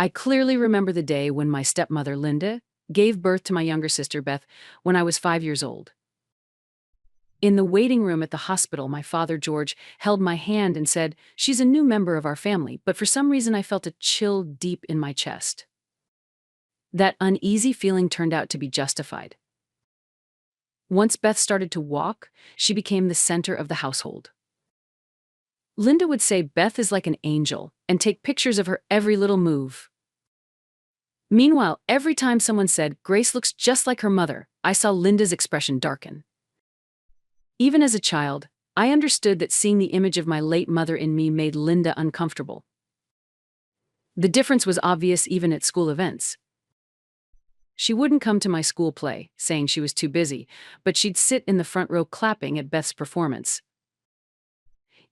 I clearly remember the day when my stepmother, Linda, gave birth to my younger sister, Beth, when I was 5 years old. In the waiting room at the hospital, my father, George, held my hand and said, "She's a new member of our family," but for some reason I felt a chill deep in my chest. That uneasy feeling turned out to be justified. Once Beth started to walk, she became the center of the household. Linda would say Beth is like an angel and take pictures of her every little move. Meanwhile, every time someone said, "Grace looks just like her mother," I saw Linda's expression darken. Even as a child, I understood that seeing the image of my late mother in me made Linda uncomfortable. The difference was obvious even at school events. She wouldn't come to my school play, saying she was too busy, but she'd sit in the front row clapping at Beth's performance.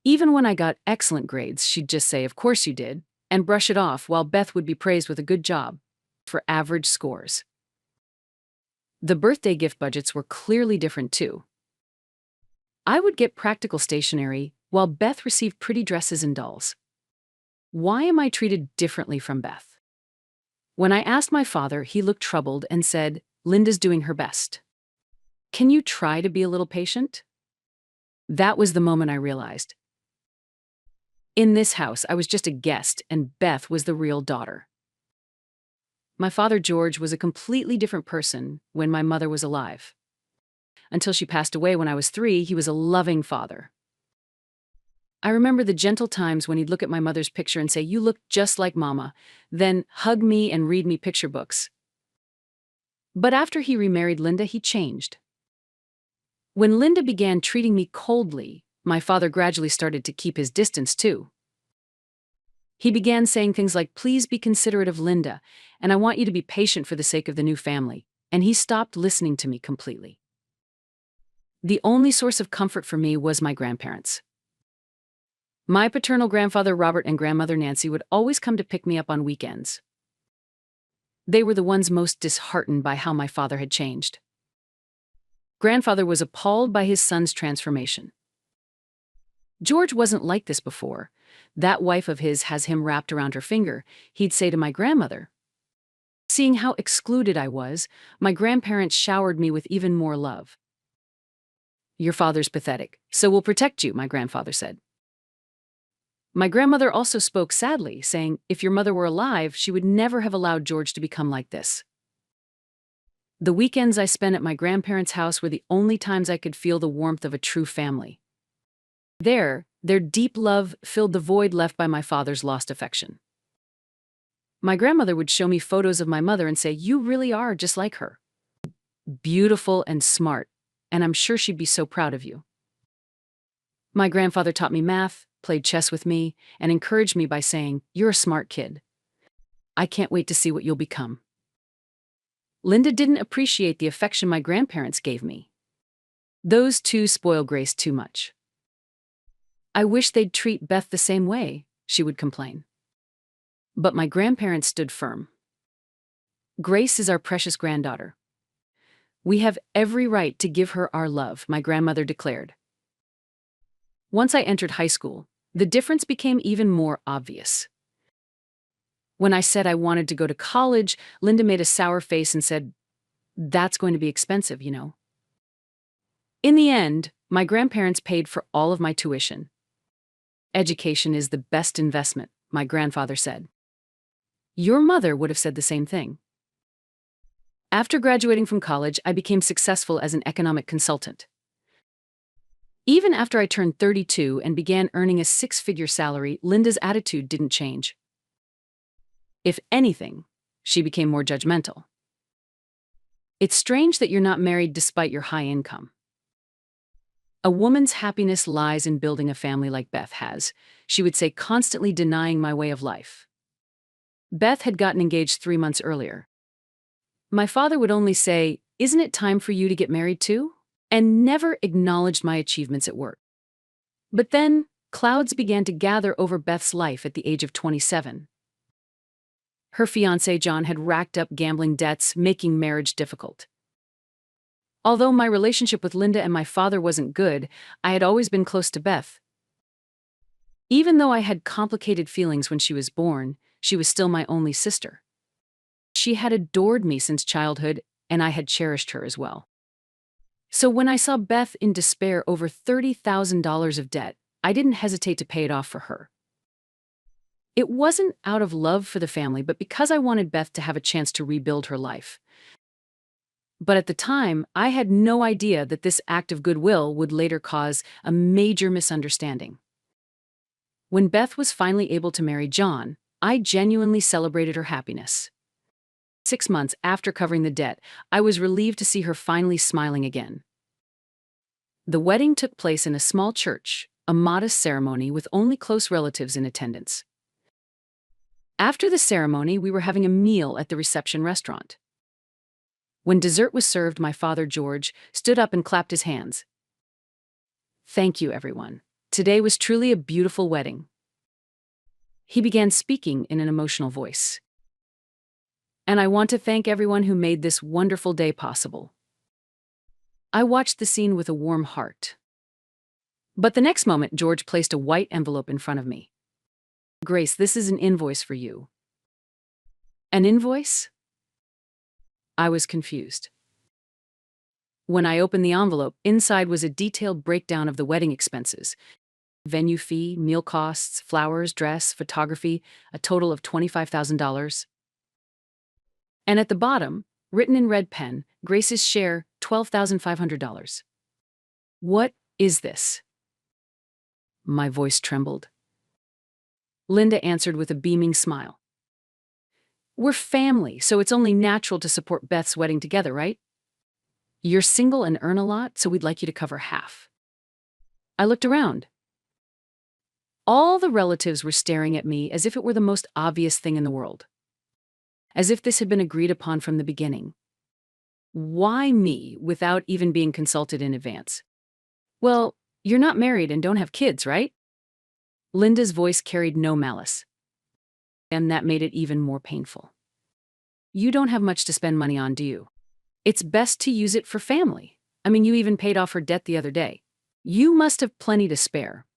Even when I got excellent grades, she'd just say, "Of course you did," and brush it off while Beth would be praised with a good job for average scores. The birthday gift budgets were clearly different too. I would get practical stationery, while Beth received pretty dresses and dolls. Why am I treated differently from Beth? When I asked my father, he looked troubled and said, "Linda's doing her best. Can you try to be a little patient?" That was the moment I realized. In this house, I was just a guest, and Beth was the real daughter. My father, George, was a completely different person when my mother was alive. Until she passed away when I was 3, he was a loving father. I remember the gentle times when he'd look at my mother's picture and say, "You look just like Mama," then hug me and read me picture books. But after he remarried Linda, he changed. When Linda began treating me coldly, my father gradually started to keep his distance too. He began saying things like, "Please be considerate of Linda, and I want you to be patient for the sake of the new family," and he stopped listening to me completely. The only source of comfort for me was my grandparents. My paternal grandfather Robert and grandmother Nancy would always come to pick me up on weekends. They were the ones most disheartened by how my father had changed. Grandfather was appalled by his son's transformation. "George wasn't like this before. That wife of his has him wrapped around her finger," he'd say to my grandmother. Seeing how excluded I was, my grandparents showered me with even more love. "Your father's pathetic, so we'll protect you," my grandfather said. My grandmother also spoke sadly, saying, "If your mother were alive, she would never have allowed George to become like this." The weekends I spent at my grandparents' house were the only times I could feel the warmth of a true family. There, their deep love filled the void left by my father's lost affection. My grandmother would show me photos of my mother and say, "You really are just like her. Beautiful and smart, and I'm sure she'd be so proud of you." My grandfather taught me math, played chess with me, and encouraged me by saying, "You're a smart kid. I can't wait to see what you'll become." Linda didn't appreciate the affection my grandparents gave me. Those two spoil Grace too much. "I wish they'd treat Beth the same way," she would complain. But my grandparents stood firm. "Grace is our precious granddaughter. We have every right to give her our love," my grandmother declared. Once I entered high school, the difference became even more obvious. When I said I wanted to go to college, Linda made a sour face and said, "That's going to be expensive, you know." In the end, my grandparents paid for all of my tuition. "Education is the best investment," my grandfather said. Your mother would have said the same thing. After graduating from college, I became successful as an economic consultant. Even after I turned 32 and began earning a 6-figure salary, Linda's attitude didn't change. If anything, she became more judgmental. "It's strange that you're not married despite your high income." "A woman's happiness lies in building a family like Beth has," she would say, constantly denying my way of life. Beth had gotten engaged 3 months earlier. My father would only say, "Isn't it time for you to get married too?" and never acknowledged my achievements at work. But then, clouds began to gather over Beth's life at the age of 27. Her fiancé, John, had racked up gambling debts, making marriage difficult. Although my relationship with Linda and my father wasn't good, I had always been close to Beth. Even though I had complicated feelings when she was born, she was still my only sister. She had adored me since childhood, and I had cherished her as well. So when I saw Beth in despair over $30,000 of debt, I didn't hesitate to pay it off for her. It wasn't out of love for the family, but because I wanted Beth to have a chance to rebuild her life. But at the time, I had no idea that this act of goodwill would later cause a major misunderstanding. When Beth was finally able to marry John, I genuinely celebrated her happiness. 6 months after covering the debt, I was relieved to see her finally smiling again. The wedding took place in a small church, a modest ceremony with only close relatives in attendance. After the ceremony, we were having a meal at the reception restaurant. When dessert was served, my father, George, stood up and clapped his hands. "Thank you, everyone. Today was truly a beautiful wedding." He began speaking in an emotional voice. "And I want to thank everyone who made this wonderful day possible." I watched the scene with a warm heart. But the next moment, George placed a white envelope in front of me. "Grace, this is an invoice for you." "An invoice?" I was confused. When I opened the envelope, inside was a detailed breakdown of the wedding expenses: venue fee, meal costs, flowers, dress, photography, a total of $25,000. And at the bottom, written in red pen, Grace's share, $12,500. What is this? My voice trembled. Linda answered with a beaming smile. "We're family, so it's only natural to support Beth's wedding together, right? You're single and earn a lot, so we'd like you to cover half." I looked around. All the relatives were staring at me as if it were the most obvious thing in the world. As if this had been agreed upon from the beginning. Why me, without even being consulted in advance? "Well, you're not married and don't have kids, right?" Linda's voice carried no malice. And that made it even more painful. "You don't have much to spend money on, do you? It's best to use it for family. I mean, you even paid off her debt the other day. You must have plenty to spare."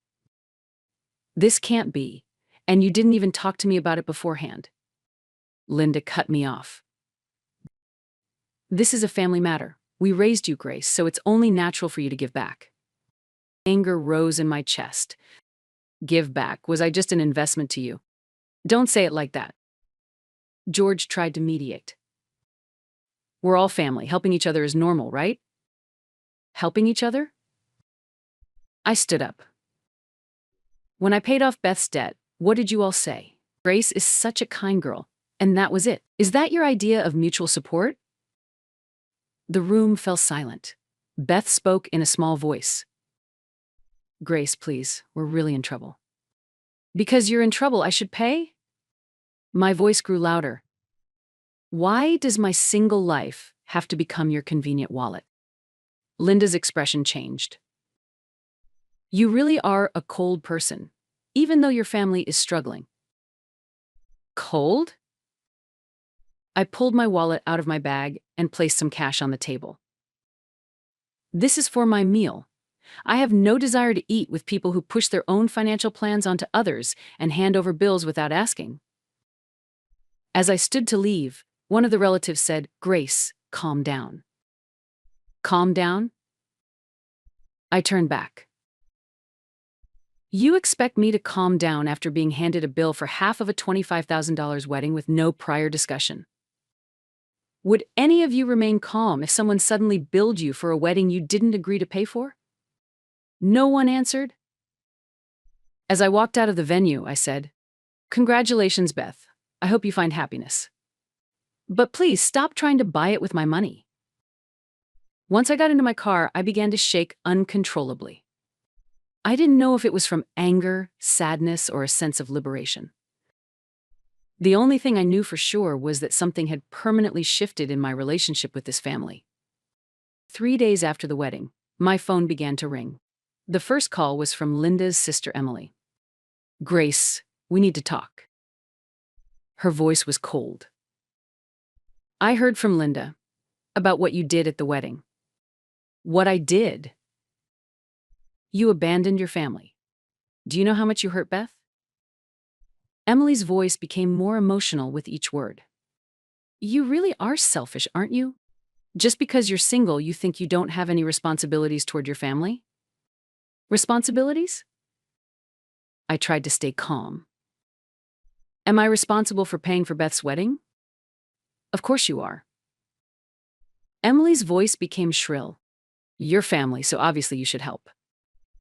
"This can't be. And you didn't even talk to me about it beforehand." Linda cut me off. "This is a family matter. We raised you, Grace, so it's only natural for you to give back." Anger rose in my chest. Give back? Was I just an investment to you? Don't say it like that. George tried to mediate. "We're all family. Helping each other is normal, right?" Helping each other? I stood up. "When I paid off Beth's debt, what did you all say? Grace is such a kind girl. And that was it. Is that your idea of mutual support?" The room fell silent. Beth spoke in a small voice. "Grace, please, we're really in trouble." "Because you're in trouble, I should pay?" My voice grew louder. "Why does my single life have to become your convenient wallet?" Linda's expression changed. "You really are a cold person, even though your family is struggling." Cold? I pulled my wallet out of my bag and placed some cash on the table. "This is for my meal. I have no desire to eat with people who push their own financial plans onto others and hand over bills without asking." As I stood to leave, one of the relatives said, "Grace, calm down." Calm down? I turned back. You expect me to calm down after being handed a bill for half of a $25,000 wedding with no prior discussion? Would any of you remain calm if someone suddenly billed you for a wedding you didn't agree to pay for? No one answered. As I walked out of the venue, I said, "Congratulations, Beth. I hope you find happiness. But please stop trying to buy it with my money." Once I got into my car, I began to shake uncontrollably. I didn't know if it was from anger, sadness, or a sense of liberation. The only thing I knew for sure was that something had permanently shifted in my relationship with this family. 3 days after the wedding, my phone began to ring. The first call was from Linda's sister Emily. "Grace, we need to talk." Her voice was cold. "I heard from Linda about what you did at the wedding." "What I did?" "You abandoned your family. Do you know how much you hurt Beth?" Emily's voice became more emotional with each word. You really are selfish, aren't you? Just because you're single, you think you don't have any responsibilities toward your family? Responsibilities? I tried to stay calm. Am I responsible for paying for Beth's wedding? Of course you are. Emily's voice became shrill. You're family, so obviously you should help.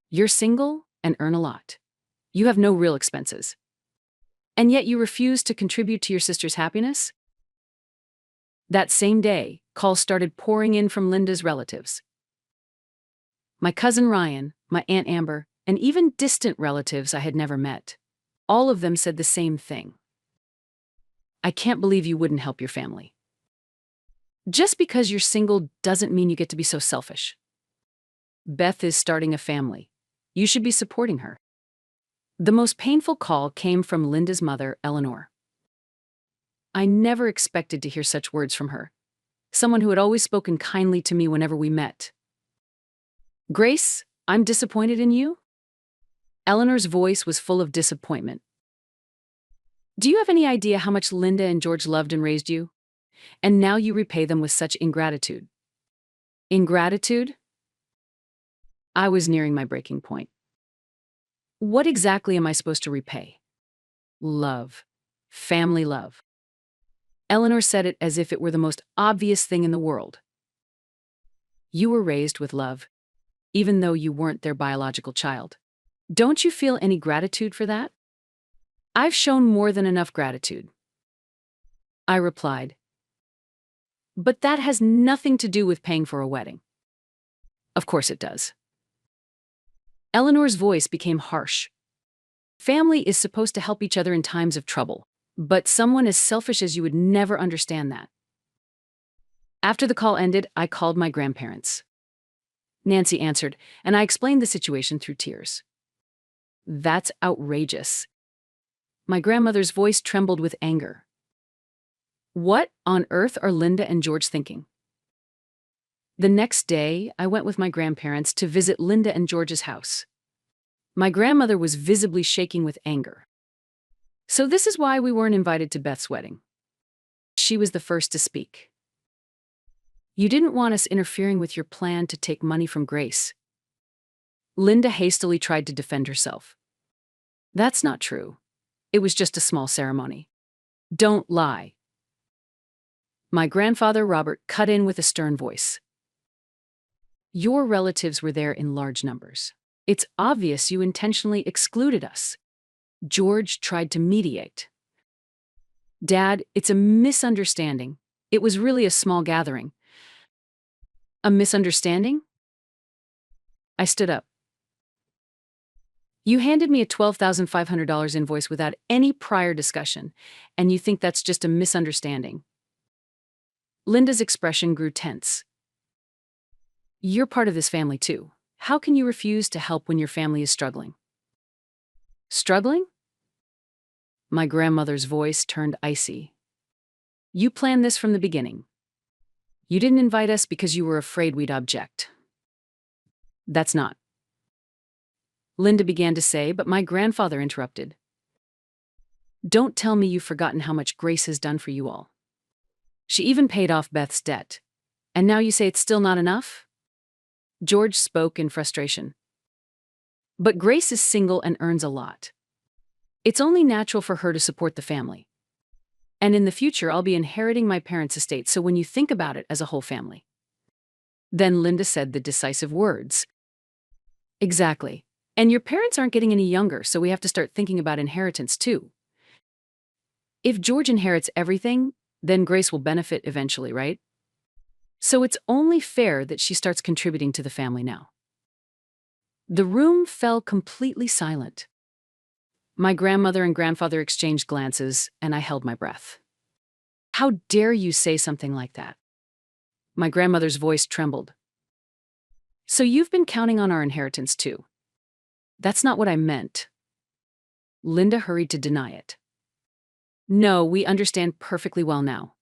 You're single and earn a lot. You have no real expenses. And yet you refuse to contribute to your sister's happiness? That same day, calls started pouring in from Linda's relatives. My cousin Ryan, my Aunt Amber, and even distant relatives I had never met. All of them said the same thing. I can't believe you wouldn't help your family. Just because you're single doesn't mean you get to be so selfish. Beth is starting a family. You should be supporting her. The most painful call came from Linda's mother, Eleanor. I never expected to hear such words from her, someone who had always spoken kindly to me whenever we met. Grace, I'm disappointed in you? Eleanor's voice was full of disappointment. Do you have any idea how much Linda and George loved and raised you? And now you repay them with such ingratitude. Ingratitude? I was nearing my breaking point. What exactly am I supposed to repay? Love. Family love. Eleanor said it as if it were the most obvious thing in the world. You were raised with love, even though you weren't their biological child. Don't you feel any gratitude for that? I've shown more than enough gratitude, I replied. But that has nothing to do with paying for a wedding. Of course it does. Eleanor's voice became harsh. Family is supposed to help each other in times of trouble, but someone as selfish as you would never understand that. After the call ended, I called my grandparents. Nancy answered, and I explained the situation through tears. That's outrageous. My grandmother's voice trembled with anger. What on earth are Linda and George thinking? The next day, I went with my grandparents to visit Linda and George's house. My grandmother was visibly shaking with anger. So this is why we weren't invited to Beth's wedding. She was the first to speak. You didn't want us interfering with your plan to take money from Grace. Linda hastily tried to defend herself. That's not true. It was just a small ceremony. Don't lie. My grandfather Robert cut in with a stern voice. Your relatives were there in large numbers. It's obvious you intentionally excluded us. George tried to mediate. Dad, it's a misunderstanding. It was really a small gathering. A misunderstanding? I stood up. You handed me a $12,500 invoice without any prior discussion, and you think that's just a misunderstanding. Linda's expression grew tense. You're part of this family too. How can you refuse to help when your family is struggling? Struggling? My grandmother's voice turned icy. You planned this from the beginning. You didn't invite us because you were afraid we'd object. That's not. Linda began to say, but my grandfather interrupted. Don't tell me you've forgotten how much Grace has done for you all. She even paid off Beth's debt. And now you say it's still not enough? George spoke in frustration. But Grace is single and earns a lot. It's only natural for her to support the family. And in the future, I'll be inheriting my parents' estate, so when you think about it as a whole family. Then Linda said the decisive words. Exactly. And your parents aren't getting any younger, so we have to start thinking about inheritance too. If George inherits everything, then Grace will benefit eventually, right? So it's only fair that she starts contributing to the family now. The room fell completely silent. My grandmother and grandfather exchanged glances, and I held my breath. How dare you say something like that? My grandmother's voice trembled. So you've been counting on our inheritance too. That's not what I meant. Linda hurried to deny it. No, we understand perfectly well now.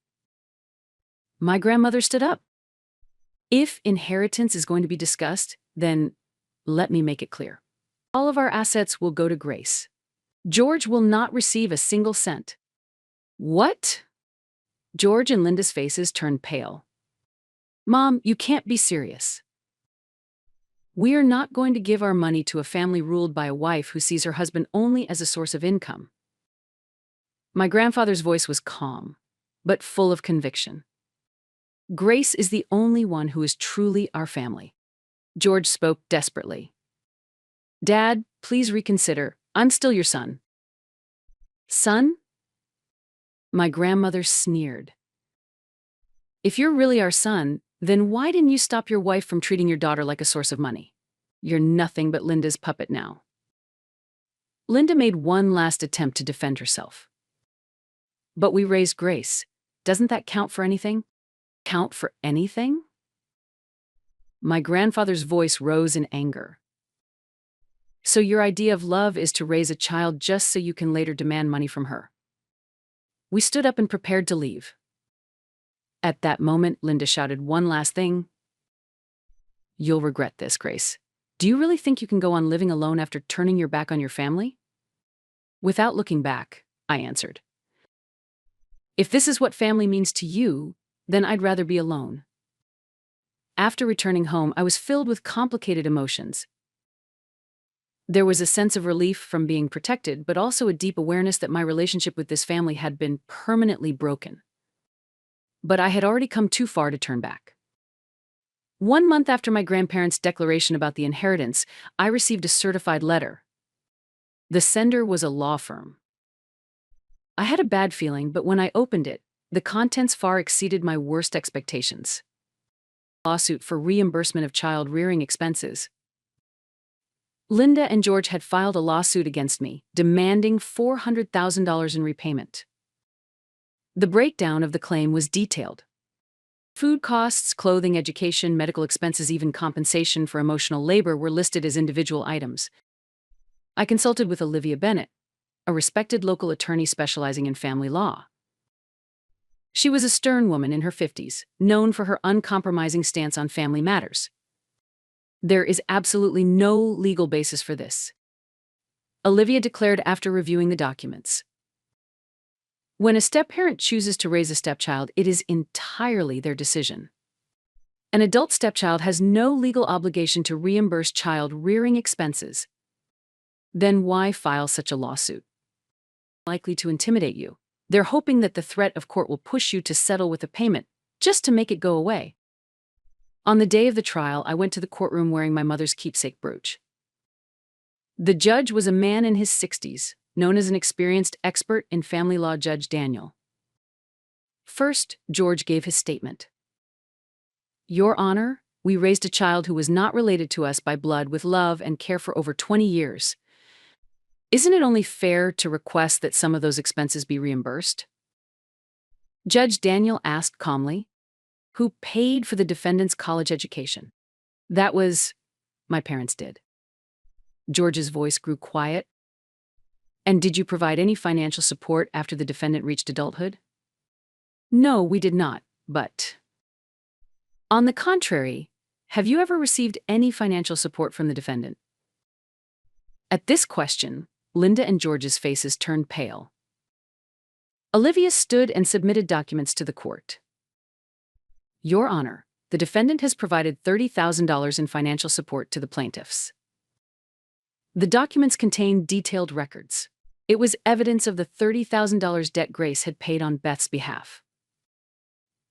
My grandmother stood up. If inheritance is going to be discussed, then let me make it clear. All of our assets will go to Grace. George will not receive a single cent. What? George and Linda's faces turned pale. Mom, you can't be serious. We are not going to give our money to a family ruled by a wife who sees her husband only as a source of income. My grandfather's voice was calm, but full of conviction. Grace is the only one who is truly our family. George spoke desperately. Dad, please reconsider. I'm still your son. Son? My grandmother sneered. If you're really our son, then why didn't you stop your wife from treating your daughter like a source of money? You're nothing but Linda's puppet now. Linda made one last attempt to defend herself. But we raised Grace. Doesn't that count for anything? Count for anything? My grandfather's voice rose in anger. So your idea of love is to raise a child just so you can later demand money from her. We stood up and prepared to leave. At that moment, Linda shouted one last thing. You'll regret this, Grace. Do you really think you can go on living alone after turning your back on your family? Without looking back, I answered. If this is what family means to you, then I'd rather be alone. After returning home, I was filled with complicated emotions. There was a sense of relief from being protected, but also a deep awareness that my relationship with this family had been permanently broken. But I had already come too far to turn back. 1 month after my grandparents' declaration about the inheritance, I received a certified letter. The sender was a law firm. I had a bad feeling, but when I opened it, the contents far exceeded my worst expectations. Lawsuit for reimbursement of child rearing expenses. Linda and George had filed a lawsuit against me, demanding $400,000 in repayment. The breakdown of the claim was detailed. Food costs, clothing, education, medical expenses, even compensation for emotional labor were listed as individual items. I consulted with Olivia Bennett, a respected local attorney specializing in family law. She was a stern woman in her 50s, known for her uncompromising stance on family matters. There is absolutely no legal basis for this, Olivia declared after reviewing the documents. When a step-parent chooses to raise a stepchild, it is entirely their decision. An adult stepchild has no legal obligation to reimburse child rearing expenses. Then why file such a lawsuit? Likely to intimidate you. They're hoping that the threat of court will push you to settle with a payment, just to make it go away. On the day of the trial, I went to the courtroom wearing my mother's keepsake brooch. The judge was a man in his 60s, known as an experienced expert in family law, Judge Daniel. First, George gave his statement. Your Honor, we raised a child who was not related to us by blood with love and care for over 20 years. Isn't it only fair to request that some of those expenses be reimbursed? Judge Daniel asked calmly. Who paid for the defendant's college education? That was, my parents did. George's voice grew quiet. And did you provide any financial support after the defendant reached adulthood? No, we did not, but... On the contrary, have you ever received any financial support from the defendant? At this question, Linda and George's faces turned pale. Olivia stood and submitted documents to the court. Your Honor, the defendant has provided $30,000 in financial support to the plaintiffs. The documents contained detailed records. It was evidence of the $30,000 debt Grace had paid on Beth's behalf.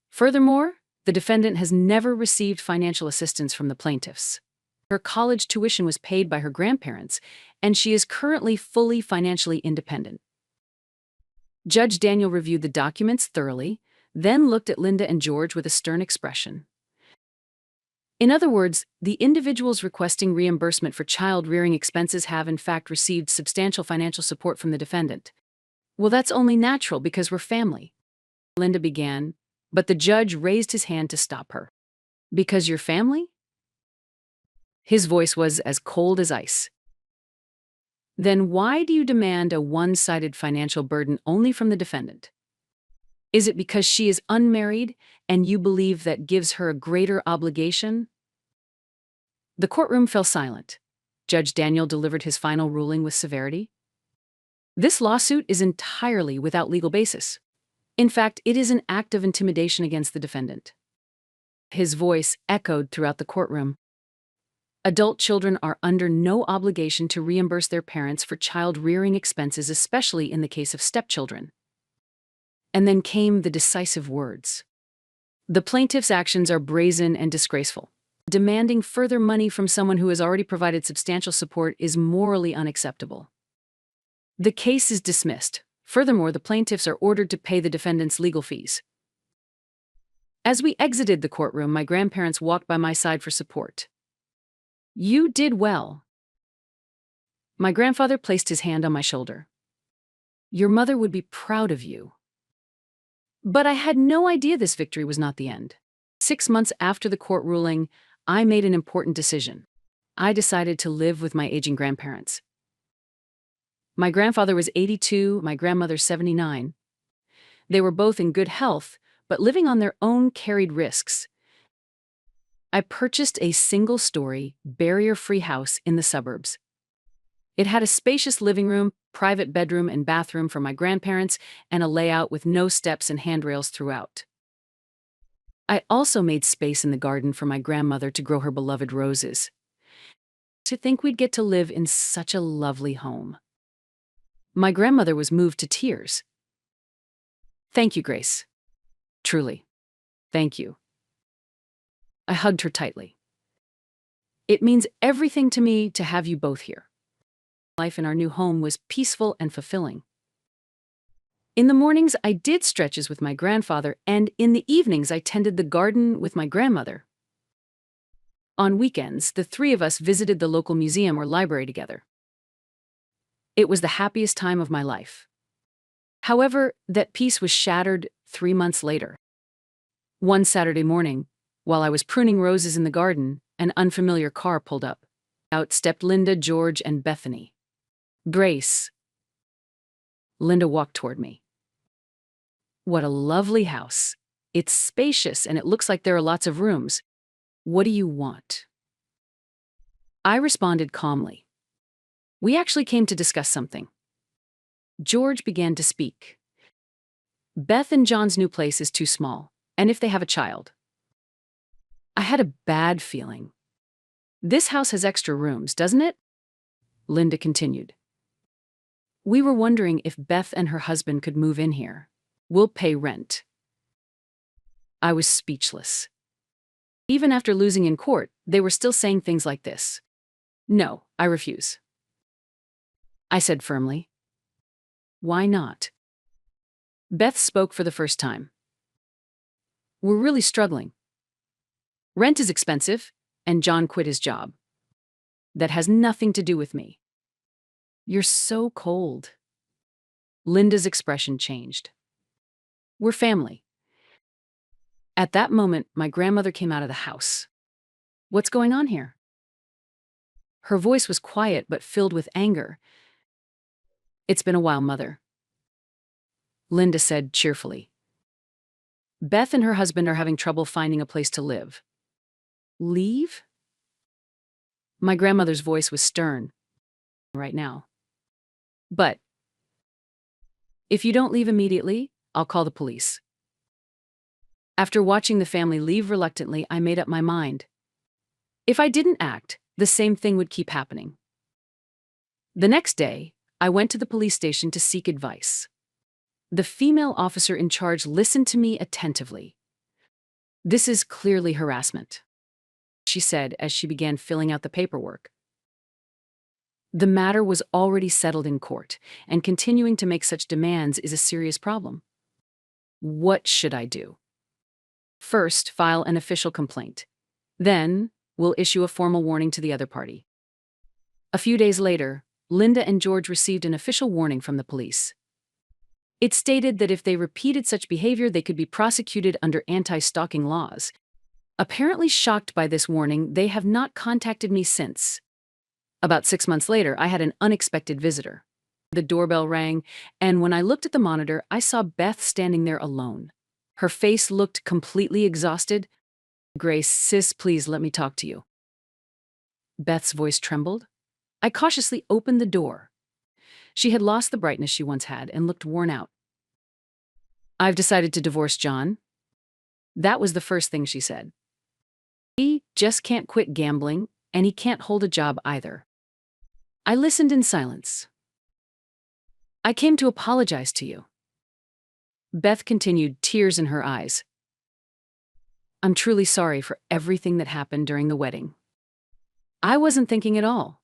Furthermore, the defendant has never received financial assistance from the plaintiffs. Her college tuition was paid by her grandparents, and she is currently fully financially independent. Judge Daniel reviewed the documents thoroughly, then looked at Linda and George with a stern expression. In other words, the individuals requesting reimbursement for child rearing expenses have in fact received substantial financial support from the defendant. Well, that's only natural because we're family. Linda began, but the judge raised his hand to stop her. Because you're family? His voice was as cold as ice. Then why do you demand a one-sided financial burden only from the defendant? Is it because she is unmarried and you believe that gives her a greater obligation? The courtroom fell silent. Judge Daniel delivered his final ruling with severity. This lawsuit is entirely without legal basis. In fact, it is an act of intimidation against the defendant. His voice echoed throughout the courtroom. Adult children are under no obligation to reimburse their parents for child-rearing expenses, especially in the case of stepchildren. And then came the decisive words. The plaintiff's actions are brazen and disgraceful. Demanding further money from someone who has already provided substantial support is morally unacceptable. The case is dismissed. Furthermore, the plaintiffs are ordered to pay the defendant's legal fees. As we exited the courtroom, my grandparents walked by my side for support. "You did well." My grandfather placed his hand on my shoulder. "Your mother would be proud of you." But I had no idea this victory was not the end. 6 months after the court ruling, I made an important decision. I decided to live with my aging grandparents. My grandfather was 82, my grandmother 79. They were both in good health, but living on their own carried risks. I purchased a single-story, barrier-free house in the suburbs. It had a spacious living room, private bedroom and bathroom for my grandparents, and a layout with no steps and handrails throughout. I also made space in the garden for my grandmother to grow her beloved roses. To think we'd get to live in such a lovely home. My grandmother was moved to tears. "Thank you, Grace. Truly. Thank you." I hugged her tightly. "It means everything to me to have you both here." Life in our new home was peaceful and fulfilling. In the mornings, I did stretches with my grandfather, and in the evenings, I tended the garden with my grandmother. On weekends, the three of us visited the local museum or library together. It was the happiest time of my life. However, that peace was shattered 3 months later. One Saturday morning, while I was pruning roses in the garden, an unfamiliar car pulled up. Out stepped Linda, George, and Bethany. "Grace." Linda walked toward me. "What a lovely house. It's spacious and it looks like there are lots of rooms. What do you want?" I responded calmly. "We actually came to discuss something." George began to speak. "Beth and John's new place is too small, and if they have a child." I had a bad feeling. "This house has extra rooms, doesn't it?" Linda continued. "We were wondering if Beth and her husband could move in here. We'll pay rent." I was speechless. Even after losing in court, they were still saying things like this. "No, I refuse." I said firmly. "Why not?" Beth spoke for the first time. "We're really struggling. Rent is expensive, and John quit his job. That has nothing to do with me." "You're so cold." Linda's expression changed. "We're family." At that moment, my grandmother came out of the house. "What's going on here?" Her voice was quiet but filled with anger. "It's been a while, Mother," Linda said cheerfully. "Beth and her husband are having trouble finding a place to live." "Leave?" My grandmother's voice was stern. "Right now. But if you don't leave immediately, I'll call the police." After watching the family leave reluctantly, I made up my mind. If I didn't act, the same thing would keep happening. The next day, I went to the police station to seek advice. The female officer in charge listened to me attentively. "This is clearly harassment," she said as she began filling out the paperwork. The matter was already settled in court, and continuing to make such demands is a serious problem. What should I do? First, file an official complaint. Then, we'll issue a formal warning to the other party. A few days later, Linda and George received an official warning from the police. It stated that if they repeated such behavior, they could be prosecuted under anti-stalking laws. Apparently shocked by this warning, they have not contacted me since. About 6 months later, I had an unexpected visitor. The doorbell rang, and when I looked at the monitor, I saw Beth standing there alone. Her face looked completely exhausted. "Grace, sis, please let me talk to you." Beth's voice trembled. I cautiously opened the door. She had lost the brightness she once had and looked worn out. "I've decided to divorce John." That was the first thing she said. "He just can't quit gambling, and he can't hold a job either." I listened in silence. "I came to apologize to you." Beth continued, tears in her eyes. "I'm truly sorry for everything that happened during the wedding. I wasn't thinking at all.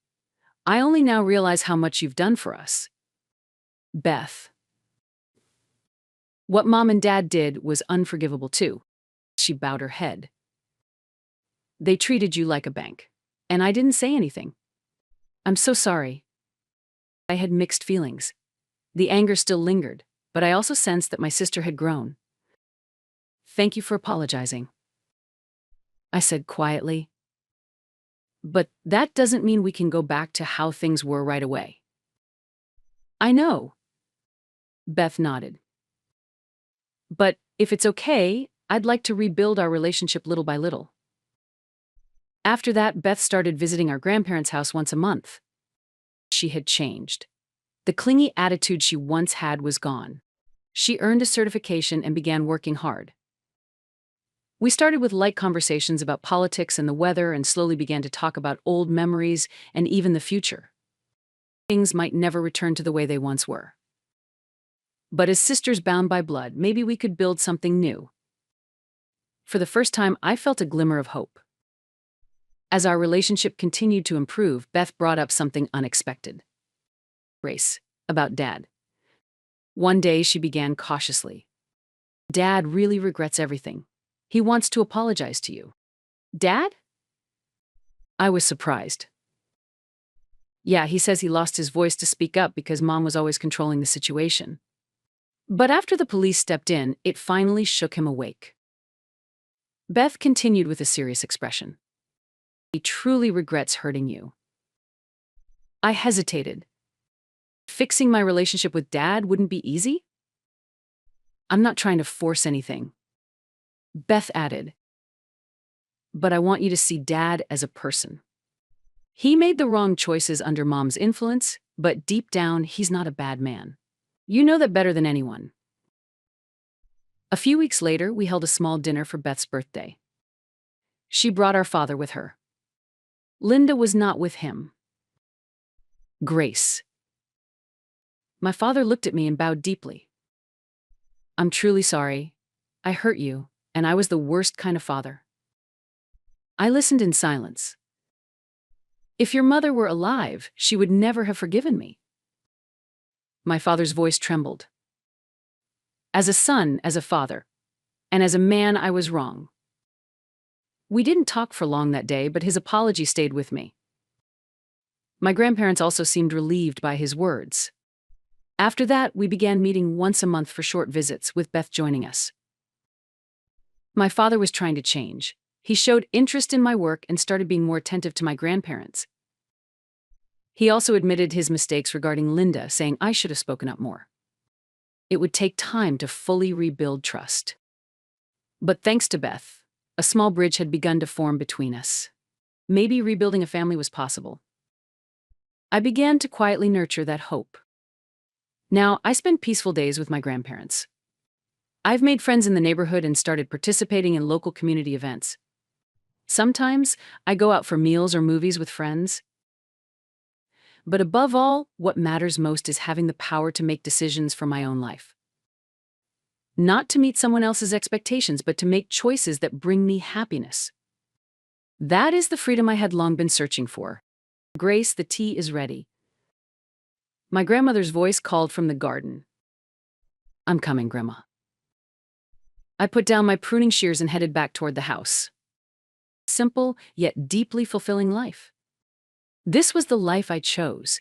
I only now realize how much you've done for us." Beth. "What Mom and Dad did was unforgivable too." She bowed her head. "They treated you like a bank. And I didn't say anything. I'm so sorry." I had mixed feelings. The anger still lingered, but I also sensed that my sister had grown. "Thank you for apologizing," I said quietly. "But that doesn't mean we can go back to how things were right away." "I know." Beth nodded. "But if it's okay, I'd like to rebuild our relationship little by little." After that, Beth started visiting our grandparents' house once a month. She had changed. The clingy attitude she once had was gone. She earned a certification and began working hard. We started with light conversations about politics and the weather and slowly began to talk about old memories and even the future. Things might never return to the way they once were. But as sisters bound by blood, maybe we could build something new. For the first time, I felt a glimmer of hope. As our relationship continued to improve, Beth brought up something unexpected. Race. About Dad. One day she began cautiously. "Dad really regrets everything. He wants to apologize to you." "Dad?" I was surprised. "Yeah, he says he lost his voice to speak up because Mom was always controlling the situation. But after the police stepped in, it finally shook him awake." Beth continued with a serious expression. "He truly regrets hurting you." I hesitated. Fixing my relationship with Dad wouldn't be easy? "I'm not trying to force anything." Beth added, "But I want you to see Dad as a person. He made the wrong choices under Mom's influence, but deep down, he's not a bad man. You know that better than anyone." A few weeks later, we held a small dinner for Beth's birthday. She brought our father with her. Linda was not with him. Grace. My father looked at me and bowed deeply. "I'm truly sorry. I hurt you, and I was the worst kind of father." I listened in silence. "If your mother were alive, she would never have forgiven me." My father's voice trembled. "As a son, as a father, and as a man, I was wrong." We didn't talk for long that day, but his apology stayed with me. My grandparents also seemed relieved by his words. After that, we began meeting once a month for short visits, with Beth joining us. My father was trying to change. He showed interest in my work and started being more attentive to my grandparents. He also admitted his mistakes regarding Linda, saying I should have spoken up more. It would take time to fully rebuild trust. But thanks to Beth, a small bridge had begun to form between us. Maybe rebuilding a family was possible. I began to quietly nurture that hope. Now, I spend peaceful days with my grandparents. I've made friends in the neighborhood and started participating in local community events. Sometimes, I go out for meals or movies with friends. But above all, what matters most is having the power to make decisions for my own life. Not to meet someone else's expectations, but to make choices that bring me happiness. That is the freedom I had long been searching for. Grace, the tea is ready. My grandmother's voice called from the garden. I'm coming, Grandma. I put down my pruning shears and headed back toward the house. Simple, yet deeply fulfilling life. This was the life I chose,